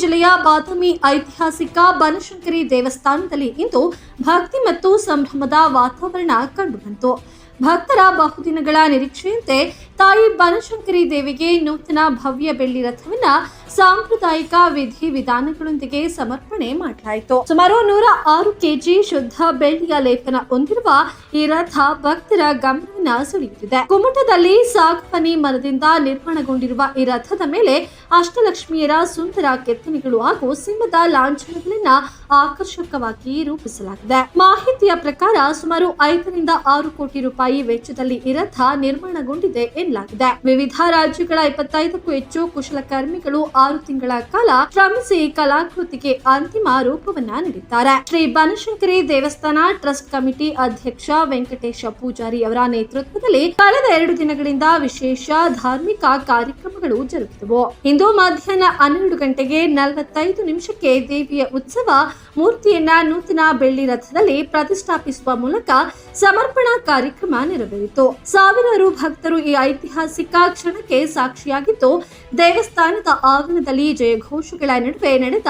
ಜಿಲ್ಲೆಯ ಬಾದಾಮಿ ಐತಿಹಾಸಿಕ ಬನಶಂಕರಿ ದೇವಸ್ಥಾನದಲ್ಲಿ ಇಂದು ಭಕ್ತಿ ಮತ್ತು ಸಂಭ್ರಮದ ವಾತಾವರಣ ಕಂಡುಬಂತು. ಭಕ್ತರ ಬಹುದಿನಗಳ ನಿರೀಕ್ಷೆಯಂತೆ ತಾಯಿ ಬನಶಂಕರಿ ದೇವಿಗೆ ನೂತನ ಭವ್ಯ ಬೆಳ್ಳಿ ರಥವನ್ನ ಸಾಂಪ್ರದಾಯಿಕ ವಿಧಿ ವಿಧಾನಗಳೊಂದಿಗೆ ಸಮರ್ಪಣೆ ಮಾಡಲಾಯಿತು. ಸುಮಾರು 106 ಕೆಜಿ ಶುದ್ಧ ಬೆಳ್ಳಿಯ ಲೇಪನ ಹೊಂದಿರುವ ಈ ರಥ ಭಕ್ತರ ಗಮನವನ್ನ ಸೆಳೆಯುತ್ತಿದೆ. ಕುಮಟದಲ್ಲಿ ಸಾಗವಾನಿ ಮರದಿಂದ ನಿರ್ಮಾಣಗೊಂಡಿರುವ ಈ ರಥದ ಮೇಲೆ ಅಷ್ಟಲಕ್ಷ್ಮಿಯರ ಸುಂದರ ಕೆತ್ತನೆಗಳು ಹಾಗೂ ಸಿಂಹದ ಲಾಂಛನಗಳನ್ನ ಆಕರ್ಷಕವಾಗಿ ರೂಪಿಸಲಾಗಿದೆ. ಮಾಹಿತಿಯ ಪ್ರಕಾರ ಸುಮಾರು 5 ರಿಂದ 6 ಕೋಟಿ ರೂಪಾಯಿ ವೆಚ್ಚದಲ್ಲಿ ಈ ರಥ ನಿರ್ಮಾಣಗೊಂಡಿದೆ ಎನ್ನಲಾಗಿದೆ. ವಿವಿಧ ರಾಜ್ಯಗಳ 25ಕ್ಕೂ ಹೆಚ್ಚು ಕುಶಲಕರ್ಮಿಗಳು 6 ತಿಂಗಳ ಕಾಲ ಶ್ರಮಿಸಿ ಕಲಾಕೃತಿಗೆ ಅಂತಿಮ ರೂಪವನ್ನ ನೀಡಿದ್ದಾರೆ. ಶ್ರೀ ಬನಶಂಕರಿ ದೇವಸ್ಥಾನ ಟ್ರಸ್ಟ್ ಕಮಿಟಿ ಅಧ್ಯಕ್ಷ ವೆಂಕಟೇಶ ಪೂಜಾರಿ ಅವರ ನೇತೃತ್ವದಲ್ಲಿ ಕಳೆದ 2 ದಿನಗಳಿಂದ ವಿಶೇಷ ಧಾರ್ಮಿಕ ಕಾರ್ಯಕ್ರಮಗಳು ಜರುಗಿದವು. ಇಂದು ಮಧ್ಯಾಹ್ನ 12 ಗಂಟೆಗೆ 45 ನಿಮಿಷಕ್ಕೆ ದೇವಿಯ ಉತ್ಸವ ಮೂರ್ತಿಯನ್ನ ನೂತನ ಬೆಳ್ಳಿ ರಥದಲ್ಲಿ ಪ್ರತಿಷ್ಠಾಪಿಸುವ ಮೂಲಕ ಸಮರ್ಪಣಾ ಕಾರ್ಯಕ್ರಮ ನೆರವೇರಿತು. ಸಾವಿರಾರು ಭಕ್ತರು ಈ ಐತಿಹಾಸಿಕ ಕ್ಷಣಕ್ಕೆ ಸಾಕ್ಷಿಯಾಗಿದ್ದು, ದೇವಸ್ಥಾನದ ಆವರಣದಲ್ಲಿ ಜಯಘೋಷಗಳ ನಡುವೆ ನಡೆದ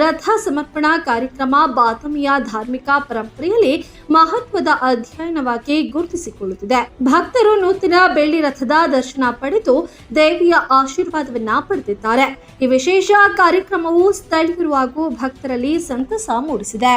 ರಥ ಸಮರ್ಪಣಾ ಕಾರ್ಯಕ್ರಮ ಬಾದಾಮಿಯ ಧಾರ್ಮಿಕ ಪರಂಪರೆಯಲ್ಲಿ ಮಹತ್ವದ ಅಧ್ಯಯನವಾಗಿ ಗುರುತಿಸಿಕೊಳ್ಳುತ್ತಿದೆ. ಭಕ್ತರು ನೂತನ ಬೆಳ್ಳಿ ರಥದ ದರ್ಶನ ಪಡೆದು ದೇವಿಯ ಆಶೀರ್ವಾದವನ್ನ ಪಡೆದಿದ್ದಾರೆ. ಈ ವಿಶೇಷ ಕಾರ್ಯಕ್ರಮವು ಸ್ಥಳೀಯರು ಹಾಗೂ ಭಕ್ತರಲ್ಲಿ ಸಂತಸ ಮೂಡಿಸಿದೆ.